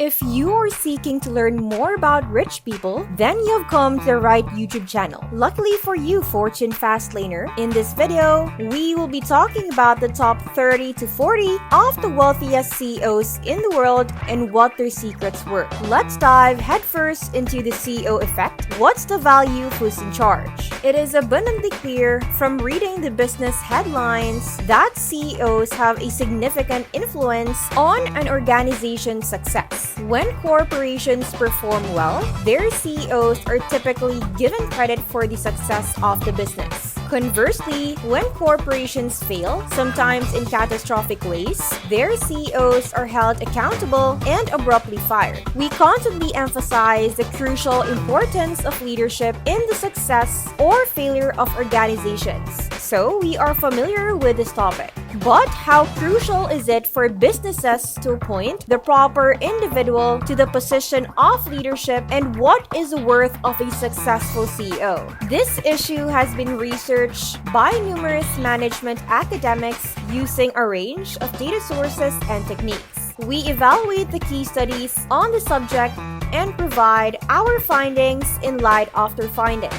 If you are seeking to learn more about rich people, then you've come to the right YouTube channel. Luckily for you, Fortune Fastlaner, in this video, we will be talking about the top 30 to 40 of the wealthiest CEOs in the world and what their secrets were. Let's dive headfirst into the CEO effect. What's the value of who's in charge? It is abundantly clear from reading the business headlines that CEOs have a significant influence on an organization's success. When corporations perform well, their CEOs are typically given credit for the success of the business. Conversely, when corporations fail, sometimes in catastrophic ways, their CEOs are held accountable and abruptly fired. We constantly emphasize the crucial importance of leadership in the success or failure of organizations, so we are familiar with this topic. But how crucial is it for businesses to appoint the proper individual to the position of leadership, and what is the worth of a successful CEO? This issue has been researched by numerous management academics using a range of data sources and techniques. We evaluate the key studies on the subject and provide our findings in light of their findings.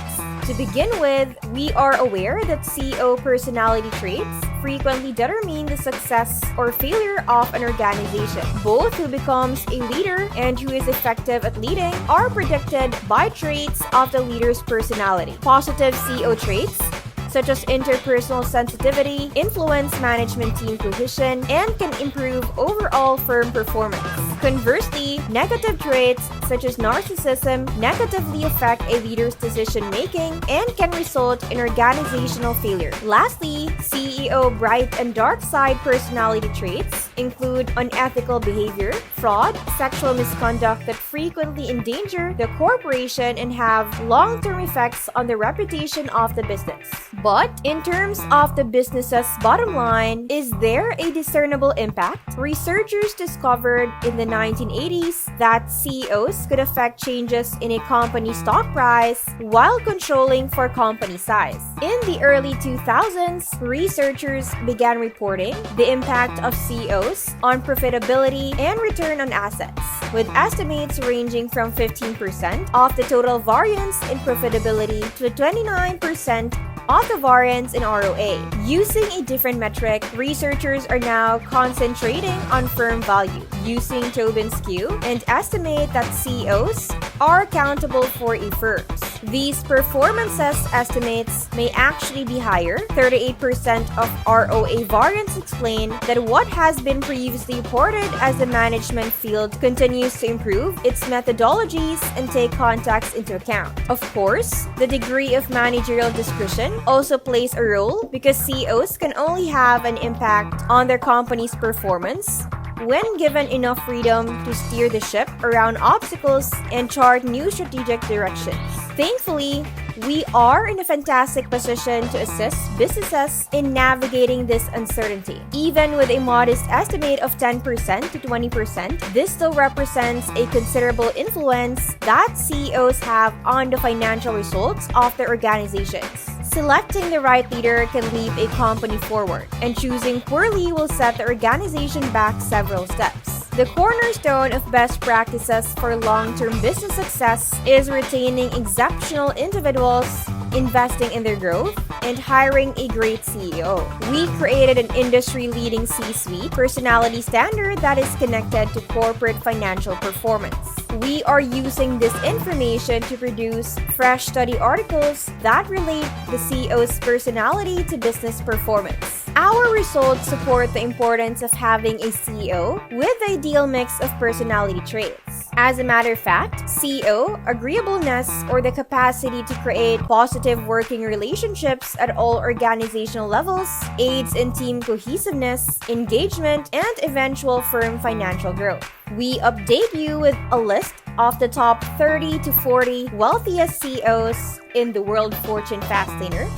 To begin with, we are aware that CEO personality traits frequently determine the success or failure of an organization. Both who becomes a leader and who is effective at leading are predicted by traits of the leader's personality. Positive CEO traits such as interpersonal sensitivity, influence management team cohesion, and can improve overall firm performance. Conversely, negative traits such as narcissism negatively affect a leader's decision-making and can result in organizational failure. Lastly, CEO bright and dark side personality traits include unethical behavior, fraud, sexual misconduct that frequently endanger the corporation and have long-term effects on the reputation of the business. But in terms of the business's bottom line, is there a discernible impact? Researchers discovered in the 1980s that CEOs could affect changes in a company's stock price while controlling for company size. In the early 2000s, researchers began reporting the impact of CEOs on profitability and return on assets, with estimates ranging from 15% of the total variance in profitability to 29% of the variance in ROA. Using a different metric, researchers are now concentrating on firm value, using Tobin's Q, and estimate that CEOs are accountable for a firm. These performances estimates may actually be higher. 38% of ROA variance explain that what has been previously reported as the management field continues to improve its methodologies and take context into account. Of course, the degree of managerial discretion also plays a role because CEOs can only have an impact on their company's performance when given enough freedom to steer the ship around obstacles and chart new strategic directions. Thankfully, we are in a fantastic position to assist businesses in navigating this uncertainty. Even with a modest estimate of 10% to 20%, this still represents a considerable influence that CEOs have on the financial results of their organizations. Selecting the right leader can lead a company forward, and choosing poorly will set the organization back several steps. The cornerstone of best practices for long-term business success is retaining exceptional individuals, investing in their growth, and hiring a great CEO. We created an industry-leading C-suite personality standard that is connected to corporate financial performance. We are using this information to produce fresh study articles that relate the CEO's personality to business performance. Our results support the importance of having a CEO with the ideal mix of personality traits. As a matter of fact, CEO agreeableness, or the capacity to create positive working relationships at all organizational levels, aids in team cohesiveness, engagement, and eventual firm financial growth. We update you with a list of the top 30 to 40 wealthiest CEOs in the world Fortune Fastlane.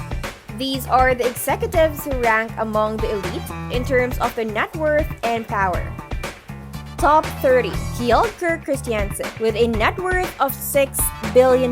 These are the executives who rank among the elite in terms of their net worth and power. Top 30. Kjell Kirk Christiansen with a net worth of $6 billion.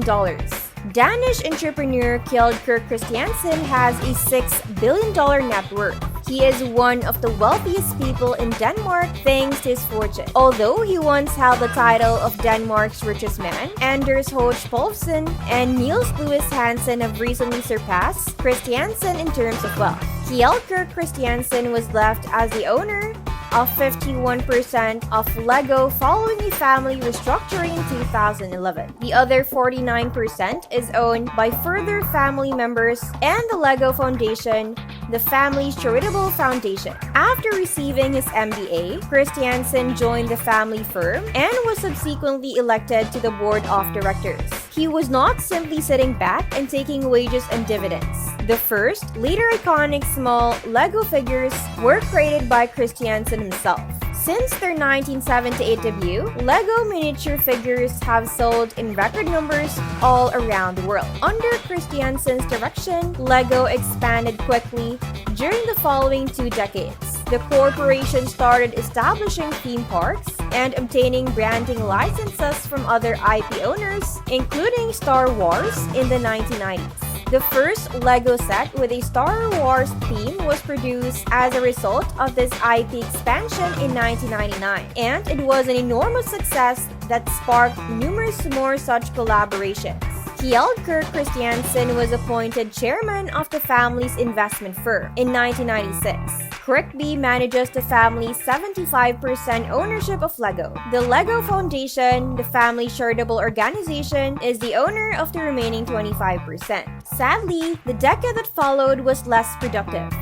Danish entrepreneur Kjell Kirk Christiansen has a $6 billion net worth. He is one of the wealthiest people in Denmark thanks to his fortune. Although he once held the title of Denmark's richest man, Anders Hoch Poulsen and Niels Louis Hansen have recently surpassed Christiansen in terms of wealth. Kjell Christiansen was left as the owner of 51% of Lego following a family restructuring in 2011. The other 49% is owned by further family members and the Lego Foundation, the family's charitable foundation. After receiving his MBA, Christiansen joined the family firm and was subsequently elected to the board of directors. He was not simply sitting back and taking wages and dividends. The first, later iconic small Lego figures were created by Christiansen himself. Since their 1978 debut, Lego miniature figures have sold in record numbers all around the world. Under Christiansen's direction, Lego expanded quickly during the following 2 decades. The corporation started establishing theme parks and obtaining branding licenses from other IP owners, including Star Wars in the 1990s. The first Lego set with a Star Wars theme was produced as a result of this IP expansion in 1999, and it was an enormous success that sparked numerous more such collaborations. Kjell Christiansen was appointed chairman of the family's investment firm in 1996. Crickby manages the family's 75% ownership of Lego. The Lego Foundation, the family's charitable organization, is the owner of the remaining 25%. Sadly, the decade that followed was less productive.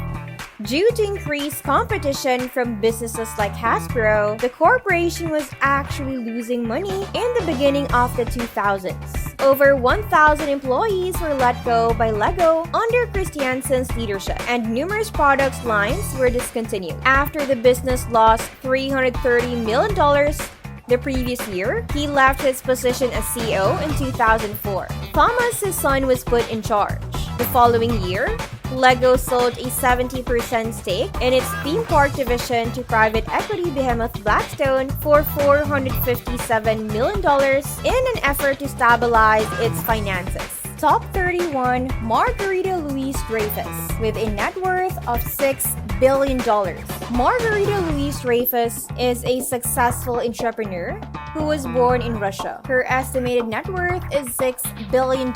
Due to increased competition from businesses like Hasbro, the corporation was actually losing money in the beginning of the 2000s. Over 1,000 employees were let go by Lego under Christiansen's leadership, and numerous product lines were discontinued. After the business lost $330 million the previous year, he left his position as CEO in 2004. Thomas, his son, was put in charge. The following year, Lego sold a 70% stake in its theme park division to private equity behemoth Blackstone for $457 million in an effort to stabilize its finances. Top 31, Margarita Louise Dreyfus, with a net worth of $6 billion. Margarita Louise Dreyfus is a successful entrepreneur who was born in Russia. Her estimated net worth is $6 billion.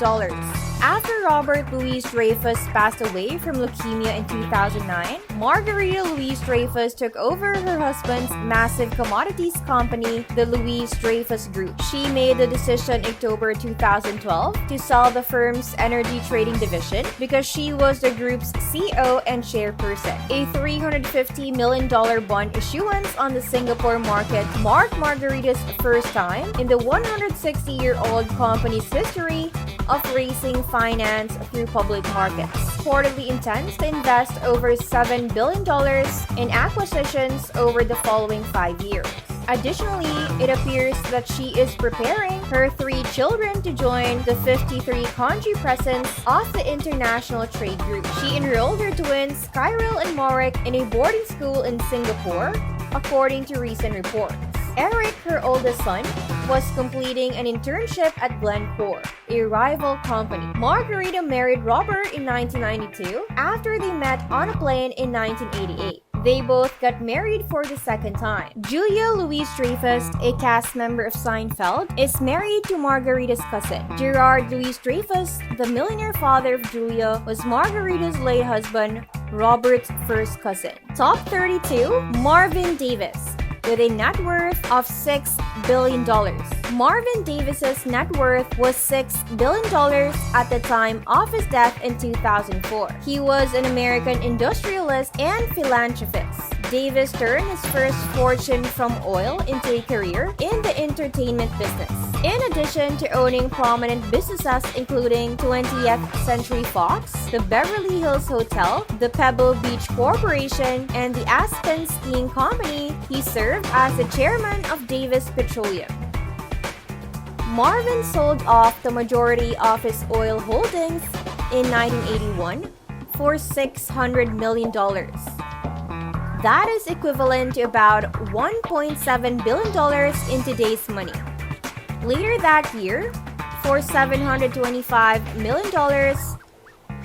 After Robert Louis Dreyfus passed away from leukemia in 2009, Margarita Louise Dreyfus took over her husband's massive commodities company, the Louise Dreyfus Group. She made the decision in October 2012 to sell the firm's energy trading division because she was the group's CEO and chairperson. A $350 million bond issuance on the Singapore market marked Margarita's first time in the 160-year-old company's history of raising finance through public markets. Reportedly intends to invest over $7 billion in acquisitions over the following 5 years. Additionally, it appears that she is preparing her 3 children to join the 53-country presence of the International Trade Group. She enrolled her twins, Kyril and Morik, in a boarding school in Singapore, according to recent reports. Eric, her oldest son, was completing an internship at Glencore, a rival company. Margarita married Robert in 1992 after they met on a plane in 1988. They both got married for the second time. Julia Louise Dreyfus, a cast member of Seinfeld, is married to Margarita's cousin. Gerard Louis Dreyfus, the millionaire father of Julia, was Margarita's late husband, Robert's first cousin. Top 32, Marvin Davis, with a net worth of $6 billion. Marvin Davis's net worth was $6 billion at the time of his death in 2004. He was an American industrialist and philanthropist. Davis turned his first fortune from oil into a career in the entertainment business. In addition to owning prominent businesses including 20th Century Fox, the Beverly Hills Hotel, the Pebble Beach Corporation, and the Aspen Skiing Company, he served as the chairman of Davis Petroleum. Marvin sold off the majority of his oil holdings in 1981 for $600 million. That is equivalent to about $1.7 billion in today's money. Later that year, for $725 million,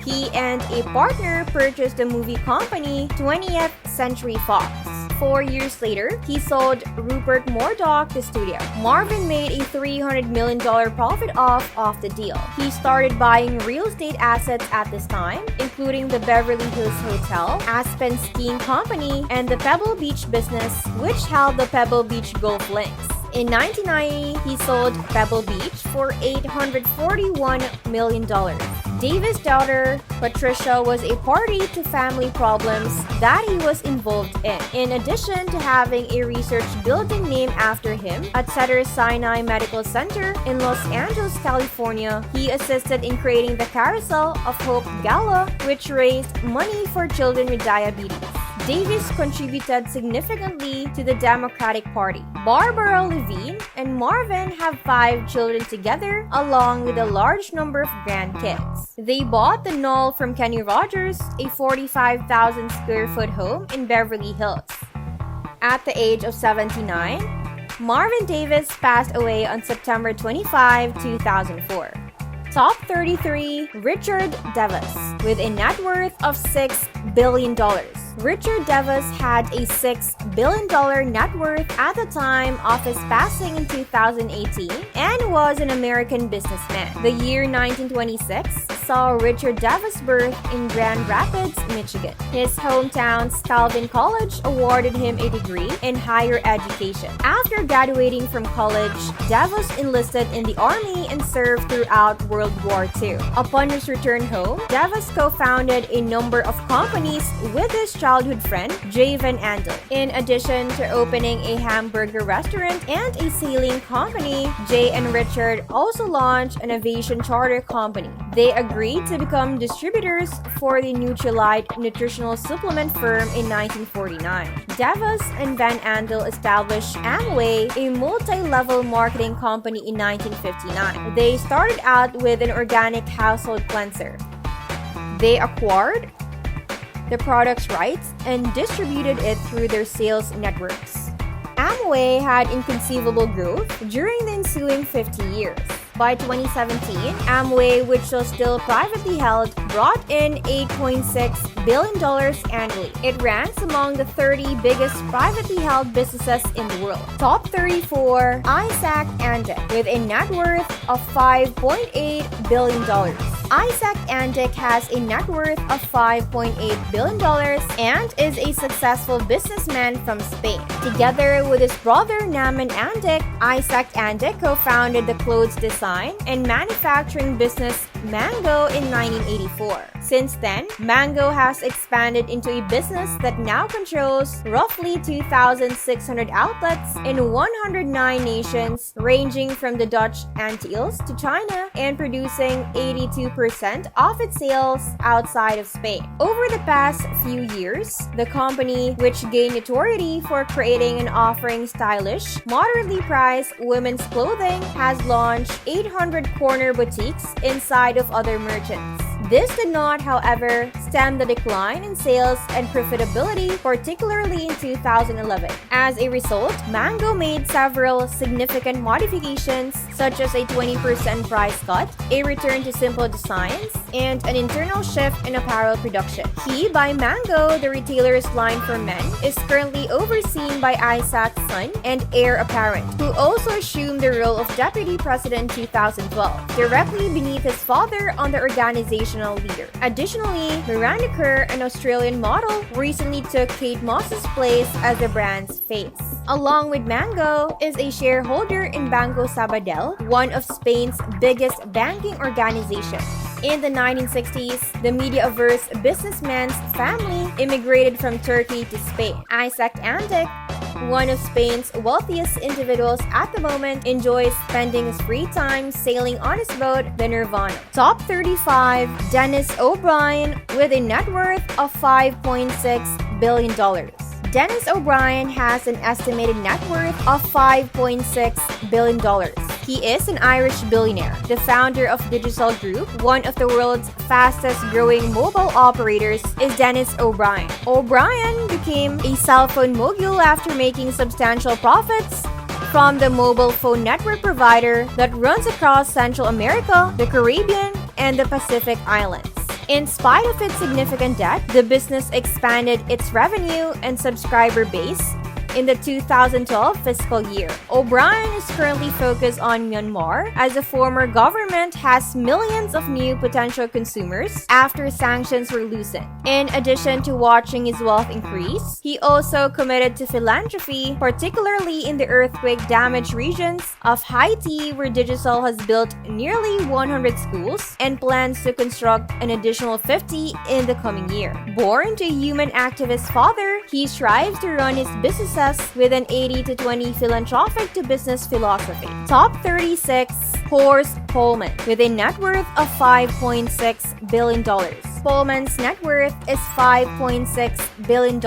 He and a partner purchased the movie company 20th Century Fox. 4 years later, he sold Rupert Murdoch the studio. Marvin made a $300 million profit off of the deal. He started buying real estate assets at this time, including the Beverly Hills Hotel, Aspen Skiing Company, and the Pebble Beach business, which held the Pebble Beach Golf Links. In 1990, he sold Pebble Beach for $841 million. Davis' daughter, Patricia, was a party to family problems that he was involved in. In addition to having a research building named after him at Cedars-Sinai Medical Center in Los Angeles, California, he assisted in creating the Carousel of Hope Gala, which raised money for children with diabetes. Davis contributed significantly to the Democratic Party. Barbara Levine and Marvin have 5 children together, along with a large number of grandkids. They bought the Knoll from Kenny Rogers, a 45,000 square foot home in Beverly Hills. At the age of 79, Marvin Davis passed away on September 25, 2004. Top 33, Richard Devos, with a net worth of $6 billion. Richard Devos had a $6 billion net worth at the time of his passing in 2018 and was an American businessman. The year 1926 saw Richard Devos' birth in Grand Rapids, Michigan. His hometown's Calvin College awarded him a degree in higher education. After graduating from college, Devos enlisted in the Army and served throughout World War II. Upon his return home, Devos co-founded a number of companies with his childhood friend, Jay Van Andel. In addition to opening a hamburger restaurant and a sailing company, Jay and Richard also launched an aviation charter company. They agreed to become distributors for the Nutrilite nutritional supplement firm in 1949. Devos and Van Andel established Amway, a multi-level marketing company, in 1959. They started out with an organic household cleanser. They acquired the product's rights and distributed it through their sales networks. Amway had inconceivable growth during the ensuing 50 years. By 2017, Amway, which was still privately held, brought in $8.6 billion annually. It ranks among the 30 biggest privately held businesses in the world. Top 34, Isaac Andick, with a net worth of $5.8 billion. Isaac Andick has a net worth of $5.8 billion and is a successful businessman from Spain. Together with his brother Naaman Andick, Isaac Andick co-founded the clothes design and manufacturing business Mango in 1984. Since then, Mango has expanded into a business that now controls roughly 2,600 outlets in 109 nations, ranging from the Dutch Antilles to China, and producing 82% of its sales outside of Spain. Over the past few years, the company, which gained notoriety for creating and offering stylish, moderately priced women's clothing, has launched 800 corner boutiques inside of other merchants. This did not, however, stem the decline in sales and profitability, particularly in 2011. As a result, Mango made several significant modifications, such as a 20% price cut, a return to simple designs, and an internal shift in apparel production. He by Mango, the retailer's line for men, is currently overseen by Isaac's son and heir apparent, who also assumed the role of deputy president in 2012, directly beneath his father on the organizational leader. Additionally, Miranda Kerr, an Australian model, recently took Kate Moss's place as the brand's face. Along with Mango is a shareholder in Banco Sabadell, one of Spain's biggest banking organizations. In the 1960s, the media-averse businessman's family immigrated from Turkey to Spain. Isaac Andick, one of Spain's wealthiest individuals at the moment, enjoys spending his free time sailing on his boat, the Nirvana. Top 35, Dennis O'Brien, with a net worth of $5.6 billion. Dennis O'Brien has an estimated net worth of $5.6 billion. He is an Irish billionaire, the founder of Digital Group. One of the world's fastest growing mobile operators is Dennis O'Brien. O'Brien became a cell phone mogul after making substantial profits from the mobile phone network provider that runs across Central America, the Caribbean, and the Pacific Islands. In spite of its significant debt, the business expanded its revenue and subscriber base in the 2012 fiscal year. O'Brien is currently focused on Myanmar, as the former government has millions of new potential consumers after sanctions were loosened. In addition to watching his wealth increase, he also committed to philanthropy, particularly in the earthquake-damaged regions of Haiti, where Digicel has built nearly 100 schools and plans to construct an additional 50 in the coming year. Born to a human activist father, he strives to run his businesses with an 80-20 philanthropic to business philosophy. Top 36, Horse Coleman, with a net worth of $5.6 billion. Coleman's net worth is $5.6 billion,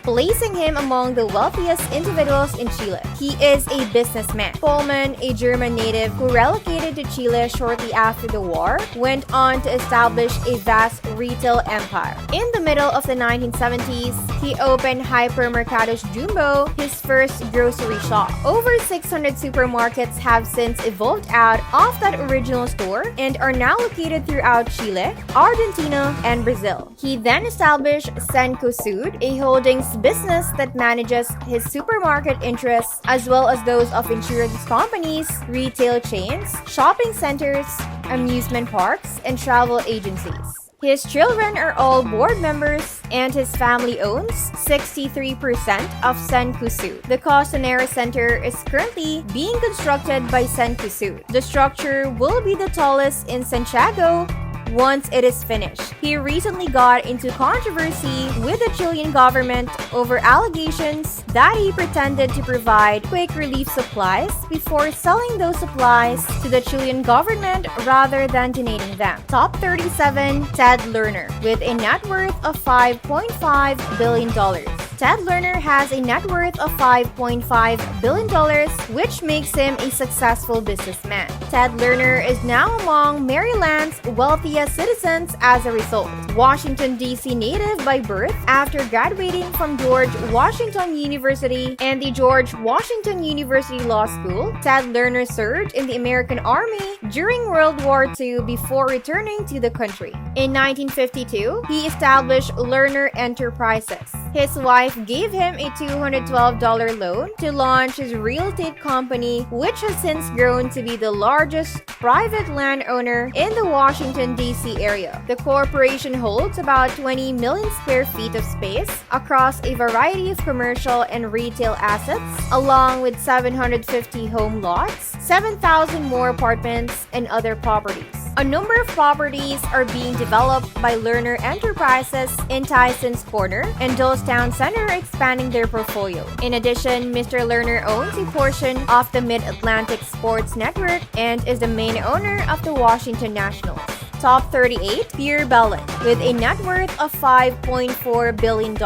placing him among the wealthiest individuals in Chile. He is a businessman. Coleman, a German native who relocated to Chile shortly after the war, went on to establish a vast retail empire. In the middle of the 1970s, he opened Hypermercados Jumbo, his first grocery shop. Over 600 supermarkets have since evolved out of that original store and are now located throughout Chile, Argentina, and Brazil. He then established Cencosud, a holdings business that manages his supermarket interests as well as those of insurance companies, retail chains, shopping centers, amusement parks, and travel agencies. His children are all board members, and his family owns 63% of Cencosud. The Costanera Center is currently being constructed by Cencosud. The structure will be the tallest in Santiago once it is finished. He recently got into controversy with the Chilean government over allegations that he pretended to provide quick relief supplies before selling those supplies to the Chilean government rather than donating them. Top 37, Chad Lerner, with a net worth of $5.5 billion. Chad Lerner has a net worth of $5.5 billion, which makes him a successful businessman. Chad Lerner is now among Maryland's wealthiest citizens as a result. Washington, D.C. native by birth, after graduating from George Washington University and the George Washington University Law School, Chad Lerner served in the American Army during World War II before returning to the country. In 1952, he established Lerner Enterprises. His wife gave him a $212 loan to launch his real estate company, which has since grown to be the largest private landowner in the Washington, D.C. area. The corporation holds about 20 million square feet of space across a variety of commercial and retail assets, along with 750 home lots, 7,000 more apartments, and other properties. A number of properties are being developed by Lerner Enterprises in Tyson's Corner and Doylestown Center, expanding their portfolio. In addition, Mr. Lerner owns a portion of the Mid-Atlantic Sports Network and is the main owner of the Washington Nationals. Top 38, Pierre Bellon, with a net worth of $5.4 billion.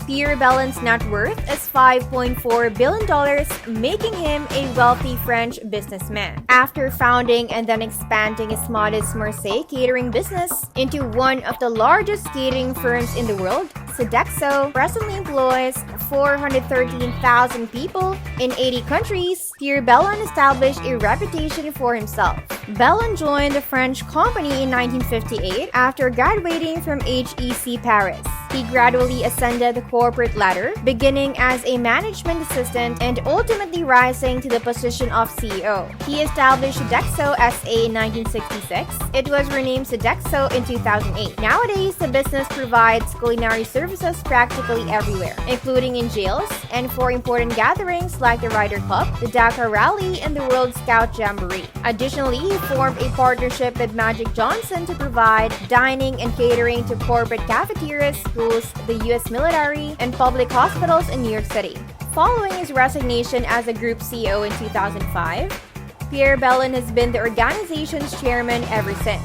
Pierre Bellon's net worth is $5.4 billion, making him a wealthy French businessman. After founding and then expanding his modest Marseille catering business into one of the largest catering firms in the world, Sodexo presently employs 413,000 people in 80 countries. Pierre Bellon established a reputation for himself. Bellon joined the French company in 1958 after graduating from HEC Paris. He gradually ascended the corporate ladder, beginning as a management assistant and ultimately rising to the position of CEO. He established Sodexo SA in 1966. It was renamed Sodexo in 2008. Nowadays, the business provides culinary services practically everywhere, including in jails and for important gatherings like the Ryder Cup, the Dakar Rally, and the World Scout Jamboree. Additionally, he formed a partnership with Magic Johnson to provide dining and catering to corporate cafeterias, schools, the U.S. military, and public hospitals in New York City. Following his resignation as a group CEO in 2005, Pierre Bellon has been the organization's chairman ever since.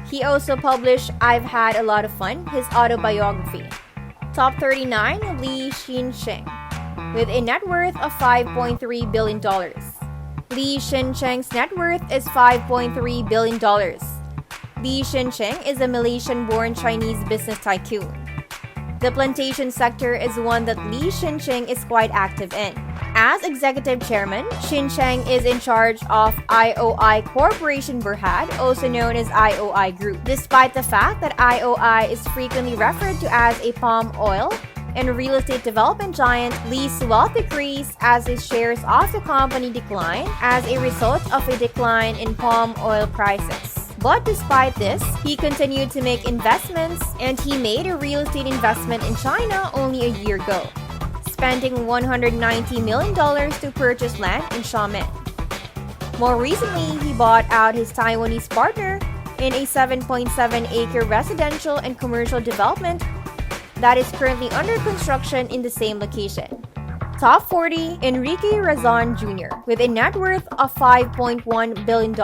He also published I've Had a Lot of Fun, his autobiography. Top 39, Li Xincheng, with a net worth of $5.3 billion. Li Xincheng's net worth is $5.3 billion. Li Xincheng is a Malaysian-born Chinese business tycoon. The plantation sector is one that Li Xincheng is quite active in. As executive chairman, Shin Cheng is in charge of IOI Corporation Berhad, also known as IOI Group. Despite the fact that IOI is frequently referred to as a palm oil and real estate development giant, Lee's wealth decreased as his shares of the company declined as a result of a decline in palm oil prices. But despite this, he continued to make investments, and he made a real estate investment in China only a year ago, spending $190 million to purchase land in Xiamen. More recently, he bought out his Taiwanese partner in a 7.7-acre residential and commercial development that is currently under construction in the same location. Top 40, Enrique Razon Jr. with a net worth of $5.1 billion.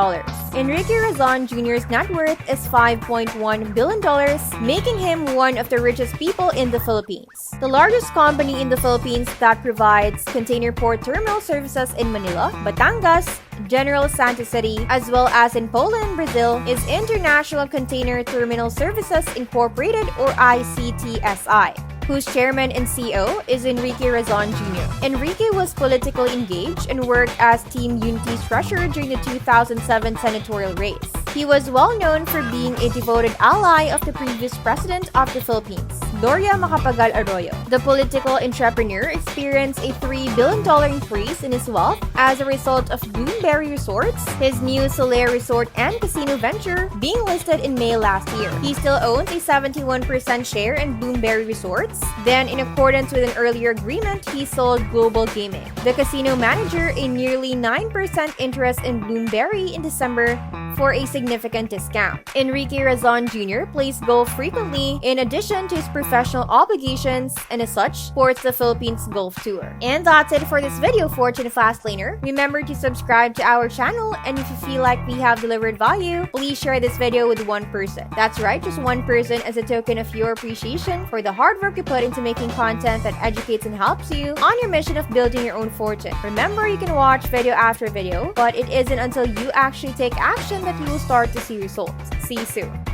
Enrique Razon Jr.'s net worth is $5.1 billion, making him one of the richest people in the Philippines. The largest company in the Philippines that provides container port terminal services in Manila, Batangas, General Santos City, as well as in Poland, Brazil, is International Container Terminal Services Incorporated, or ICTSI, whose chairman and CEO is Enrique Razon Jr. Enrique was politically engaged and worked as Team Unity's treasurer during the 2007 senatorial race. He was well known for being a devoted ally of the previous president of the Philippines, Gloria Macapagal Arroyo. The political entrepreneur experienced a $3 billion increase in his wealth as a result of Bloomberry Resorts, his new Soler Resort and Casino venture, being listed in May last year. He still owns a 71% share in Bloomberry Resorts. Then, in accordance with an earlier agreement, he sold Global Gaming, the casino manager, a nearly 9% interest in Bloomberry in December for a significant discount. Enrique Razon Jr. plays golf frequently in addition to his professional obligations, and as such, sports the Philippines Golf Tour. And that's it for this video, Fortune Fastlane. Remember to subscribe to our channel, and if you feel like we have delivered value, please share this video with one person. That's right, just one person, as a token of your appreciation for the hard work you put into making content that educates and helps you on your mission of building your own fortune. Remember, you can watch video after video, but it isn't until you actually take action that you will start to see results. See you soon.